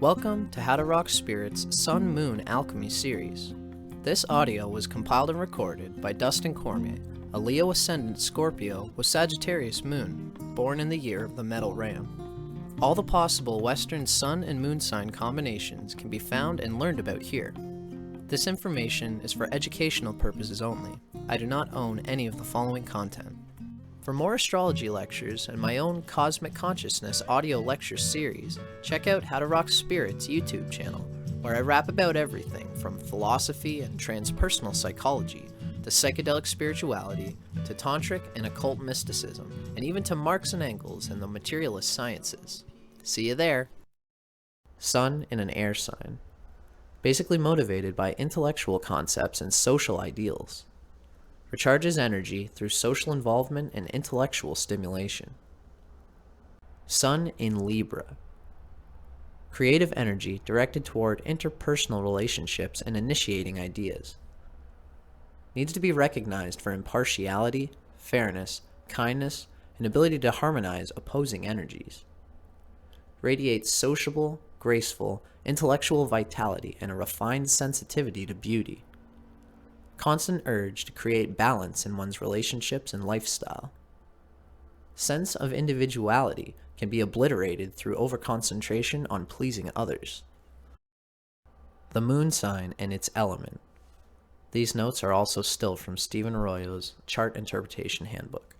Welcome to How to Rock Spirit's Sun Moon Alchemy series. This audio was compiled and recorded by Dustin Cormier, a Leo Ascendant Scorpio with Sagittarius Moon, born in the year of the Metal Ram. All the possible Western Sun and Moon sign combinations can be found and learned about here. This information is for educational purposes only. I do not own any of the following content. For more astrology lectures and my own Cosmic Consciousness audio lecture series, check out How to Rock Spirit's YouTube channel, where I rap about everything from philosophy and transpersonal psychology, to psychedelic spirituality, to tantric and occult mysticism, and even to Marx and Engels and the materialist sciences. See you there! Sun in an air sign. Basically motivated by intellectual concepts and social ideals. Recharges energy through social involvement and intellectual stimulation. Sun in Libra. Creative energy directed toward interpersonal relationships and initiating ideas. Needs to be recognized for impartiality, fairness, kindness, and ability to harmonize opposing energies. Radiates sociable, graceful, intellectual vitality and a refined sensitivity to beauty. Constant urge to create balance in one's relationships and lifestyle. Sense of individuality can be obliterated through overconcentration on pleasing others. The moon sign and its element. These notes are also still from Stephen Arroyo's Chart Interpretation Handbook.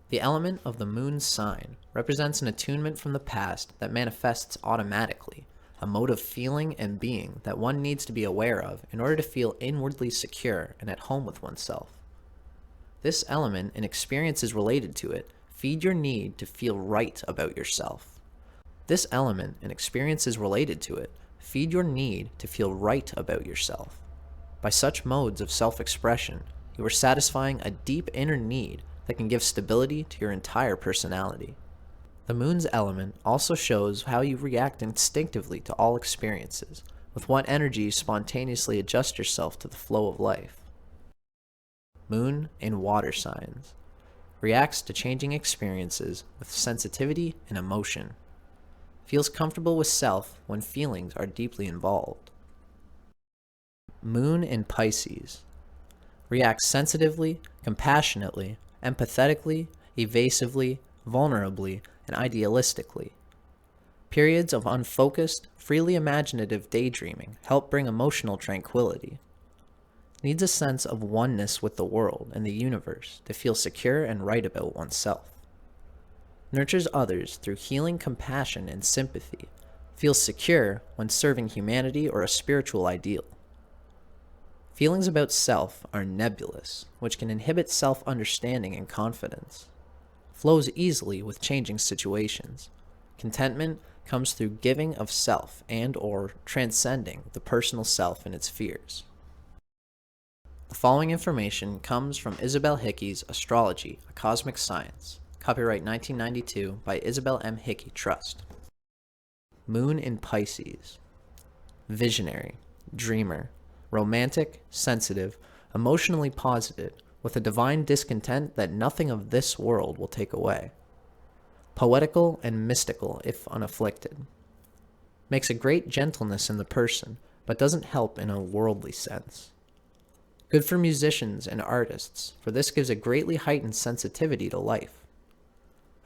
The element of the moon sign represents an attunement from the past that manifests automatically, a mode of feeling and being that one needs to be aware of in order to feel inwardly secure and at home with oneself. This element and experiences related to it feed your need to feel right about yourself. This element and experiences related to it feed your need to feel right about yourself. By such modes of self-expression, you are satisfying a deep inner need that can give stability to your entire personality. The moon's element also shows how you react instinctively to all experiences, with what energy you spontaneously adjust yourself to the flow of life. Moon in water signs. Reacts to changing experiences with sensitivity and emotion. Feels comfortable with self when feelings are deeply involved. Moon in Pisces. Reacts sensitively, compassionately, empathetically, evasively, vulnerably, and idealistically. Periods of unfocused, freely imaginative daydreaming help bring emotional tranquility. Needs a sense of oneness with the world and the universe to feel secure and right about oneself. Nurtures others through healing compassion and sympathy. Feels secure when serving humanity or a spiritual ideal. Feelings about self are nebulous, which can inhibit self-understanding and confidence. Flows easily with changing situations. Contentment comes through giving of self and or transcending the personal self and its fears. The following information comes from Isabel Hickey's Astrology, a Cosmic Science, copyright 1992 by Isabel M. Hickey Trust. Moon in Pisces. Visionary, dreamer, romantic, sensitive, emotionally positive, with a divine discontent that nothing of this world will take away. Poetical and mystical if unafflicted. Makes a great gentleness in the person, but doesn't help in a worldly sense. Good for musicians and artists, for this gives a greatly heightened sensitivity to life.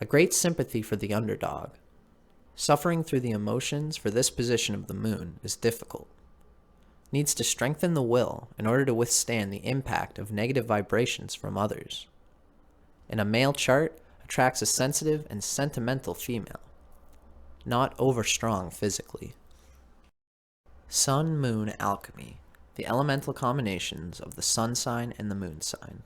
A great sympathy for the underdog. Suffering through the emotions for this position of the moon is difficult. Needs to strengthen the will in order to withstand the impact of negative vibrations from others. In a male chart, attracts a sensitive and sentimental female. Not overstrong physically. Sun-Moon Alchemy, the elemental combinations of the sun sign and the moon sign.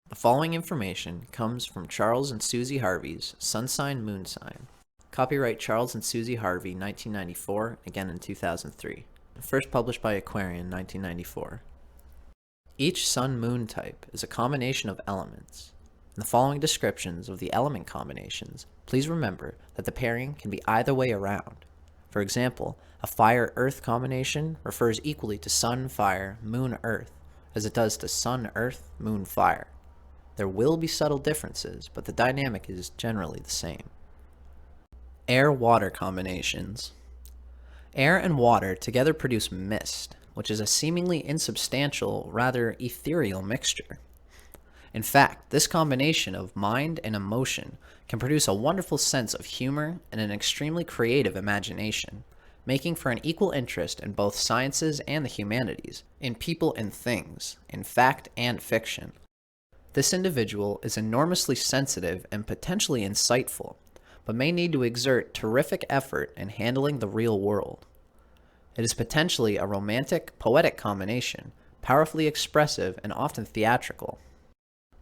The following information comes from Charles and Susie Harvey's Sun Sign Moon Sign. Copyright Charles and Susie Harvey, 1994, again in 2003. First published by Aquarian, 1994. Each sun-moon type is a combination of elements. In the following descriptions of the element combinations, please remember that the pairing can be either way around. For example, a fire-earth combination refers equally to sun-fire, moon-earth, as it does to sun-earth, moon-fire. There will be subtle differences, but the dynamic is generally the same. Air-water combinations. Air and water together produce mist, which is a seemingly insubstantial, rather ethereal mixture. In fact, this combination of mind and emotion can produce a wonderful sense of humor and an extremely creative imagination, making for an equal interest in both sciences and the humanities, in people and things, in fact and fiction. This individual is enormously sensitive and potentially insightful, but may need to exert terrific effort in handling the real world. It is potentially a romantic, poetic combination, powerfully expressive and often theatrical.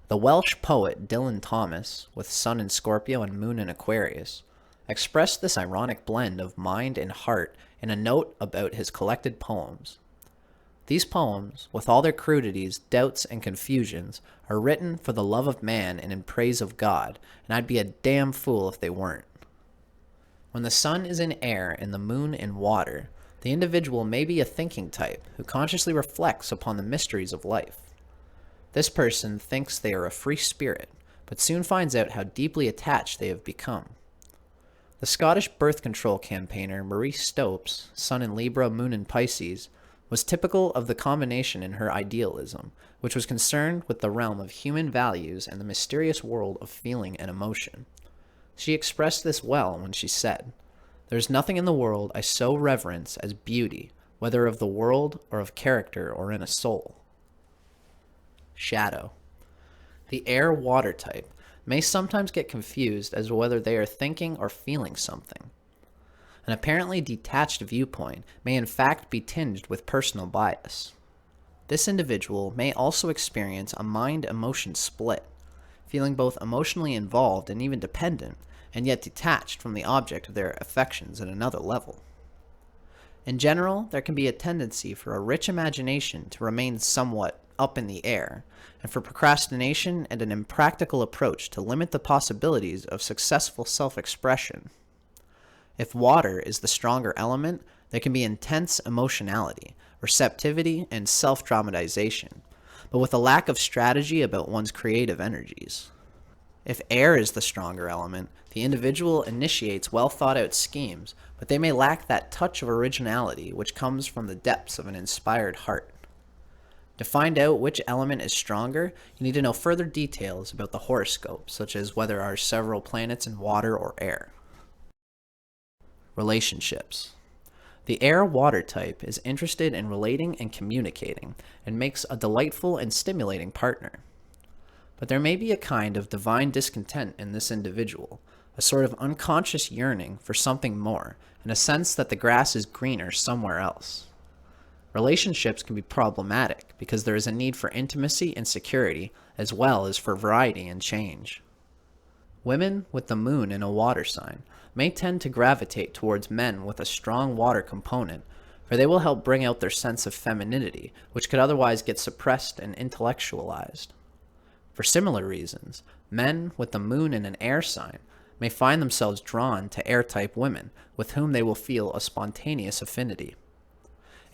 The Welsh poet Dylan Thomas, with Sun in Scorpio and Moon in Aquarius, expressed this ironic blend of mind and heart in a note about his collected poems. These poems, with all their crudities, doubts, and confusions, are written for the love of man and in praise of God, and I'd be a damn fool if they weren't. When the sun is in air and the moon in water, the individual may be a thinking type who consciously reflects upon the mysteries of life. This person thinks they are a free spirit, but soon finds out how deeply attached they have become. The Scottish birth control campaigner Marie Stopes, Sun in Libra, Moon in Pisces, was typical of the combination in her idealism, which was concerned with the realm of human values and the mysterious world of feeling and emotion. She expressed this well when she said, "There is nothing in the world I so reverence as beauty, whether of the world or of character or in a soul." Shadow. The air-water type may sometimes get confused as to whether they are thinking or feeling something. An apparently detached viewpoint may in fact be tinged with personal bias. This individual may also experience a mind-emotion split, feeling both emotionally involved and even dependent, and yet detached from the object of their affections at another level. In general, there can be a tendency for a rich imagination to remain somewhat up in the air, and for procrastination and an impractical approach to limit the possibilities of successful self-expression. If water is the stronger element, there can be intense emotionality, receptivity, and self-dramatization, but with a lack of strategy about one's creative energies. If air is the stronger element, the individual initiates well-thought-out schemes, but they may lack that touch of originality which comes from the depths of an inspired heart. To find out which element is stronger, you need to know further details about the horoscope, such as whether there are several planets in water or air. Relationships. The air-water type is interested in relating and communicating, and makes a delightful and stimulating partner. But there may be a kind of divine discontent in this individual, a sort of unconscious yearning for something more, and a sense that the grass is greener somewhere else. Relationships can be problematic because there is a need for intimacy and security, as well as for variety and change. Women with the moon in a water sign may tend to gravitate towards men with a strong water component, for they will help bring out their sense of femininity, which could otherwise get suppressed and intellectualized. For similar reasons, men with the moon in an air sign may find themselves drawn to air-type women, with whom they will feel a spontaneous affinity.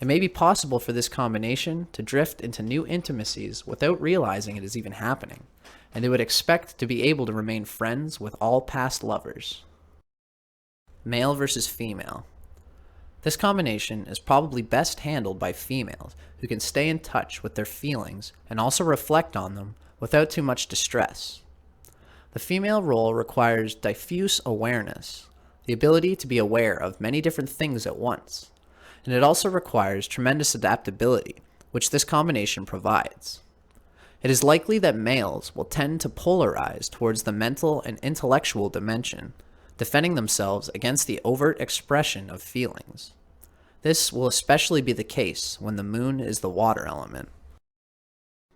It may be possible for this combination to drift into new intimacies without realizing it is even happening, and they would expect to be able to remain friends with all past lovers. Male versus female. This combination is probably best handled by females who can stay in touch with their feelings and also reflect on them without too much distress. The female role requires diffuse awareness, the ability to be aware of many different things at once, and it also requires tremendous adaptability, which this combination provides. It is likely that males will tend to polarize towards the mental and intellectual dimension, defending themselves against the overt expression of feelings. This will especially be the case when the moon is the water element.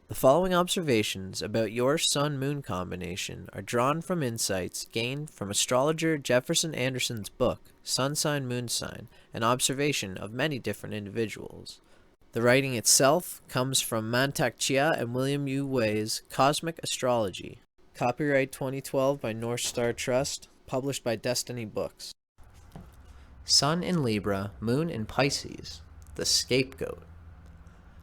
The following observations about your Sun-Moon combination are drawn from insights gained from astrologer Jefferson Anderson's book, Sun Sign, Moon Sign, an observation of many different individuals. The writing itself comes from Mantak Chia and William U. Wei's Cosmic Astrology. Copyright 2012 by North Star Trust, published by Destiny Books. Sun in Libra, Moon in Pisces, the scapegoat.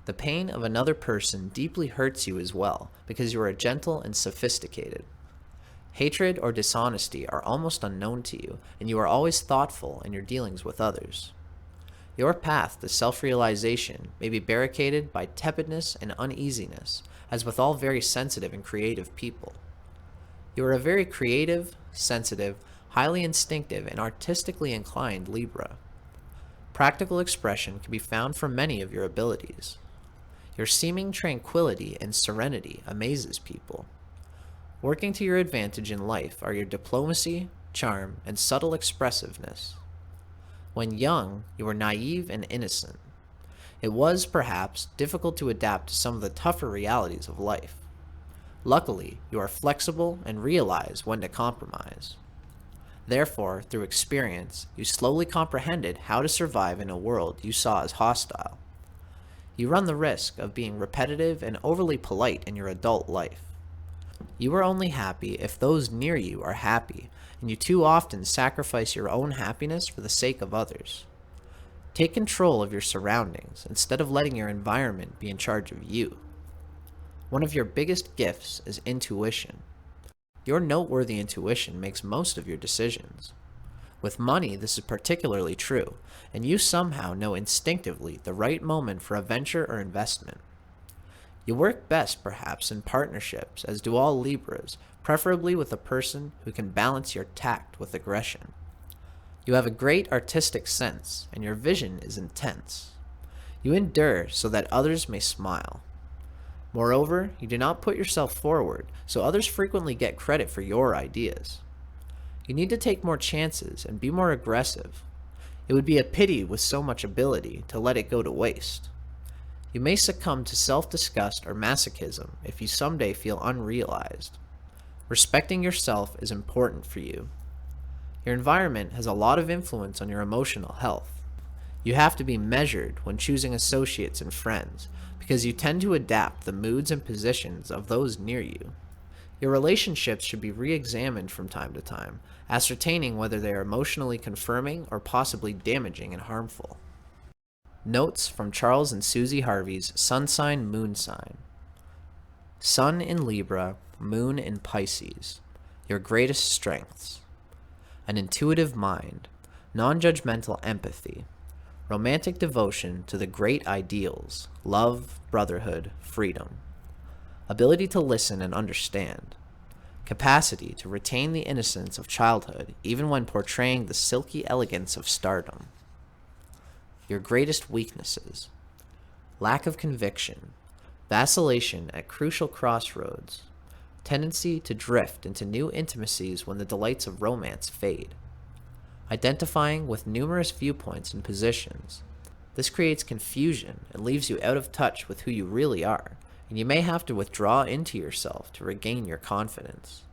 The pain of another person deeply hurts you as well, because you are gentle and sophisticated. Hatred or dishonesty are almost unknown to you, and you are always thoughtful in your dealings with others. Your path to self-realization may be barricaded by tepidness and uneasiness, as with all very sensitive and creative people. You are a very creative, sensitive, highly instinctive, and artistically inclined Libra. Practical expression can be found from many of your abilities. Your seeming tranquility and serenity amazes people. Working to your advantage in life are your diplomacy, charm, and subtle expressiveness. When young, you were naive and innocent. It was, perhaps, difficult to adapt to some of the tougher realities of life. Luckily, you are flexible and realize when to compromise. Therefore, through experience, you slowly comprehended how to survive in a world you saw as hostile. You run the risk of being repetitive and overly polite in your adult life. You are only happy if those near you are happy, and you too often sacrifice your own happiness for the sake of others. Take control of your surroundings instead of letting your environment be in charge of you. One of your biggest gifts is intuition. Your noteworthy intuition makes most of your decisions. With money, this is particularly true, and you somehow know instinctively the right moment for a venture or investment. You work best, perhaps, in partnerships, as do all Libras, preferably with a person who can balance your tact with aggression. You have a great artistic sense, and your vision is intense. You endure so that others may smile. Moreover, you do not put yourself forward, so others frequently get credit for your ideas. You need to take more chances and be more aggressive. It would be a pity with so much ability to let it go to waste. You may succumb to self-disgust or masochism if you someday feel unrealized. Respecting yourself is important for you. Your environment has a lot of influence on your emotional health. You have to be measured when choosing associates and friends, because you tend to adapt the moods and positions of those near you. Your relationships should be re-examined from time to time, ascertaining whether they are emotionally confirming or possibly damaging and harmful. Notes from Charles and Susie Harvey's Sun Sign, Moon Sign. Sun in Libra, Moon in Pisces. Your greatest strengths. An intuitive mind, non-judgmental empathy, romantic devotion to the great ideals, love, brotherhood, freedom. Ability to listen and understand. Capacity to retain the innocence of childhood even when portraying the silky elegance of stardom. Your greatest weaknesses. Lack of conviction, vacillation at crucial crossroads, tendency to drift into new intimacies when the delights of romance fade. Identifying with numerous viewpoints and positions. This creates confusion and leaves you out of touch with who you really are, and you may have to withdraw into yourself to regain your confidence.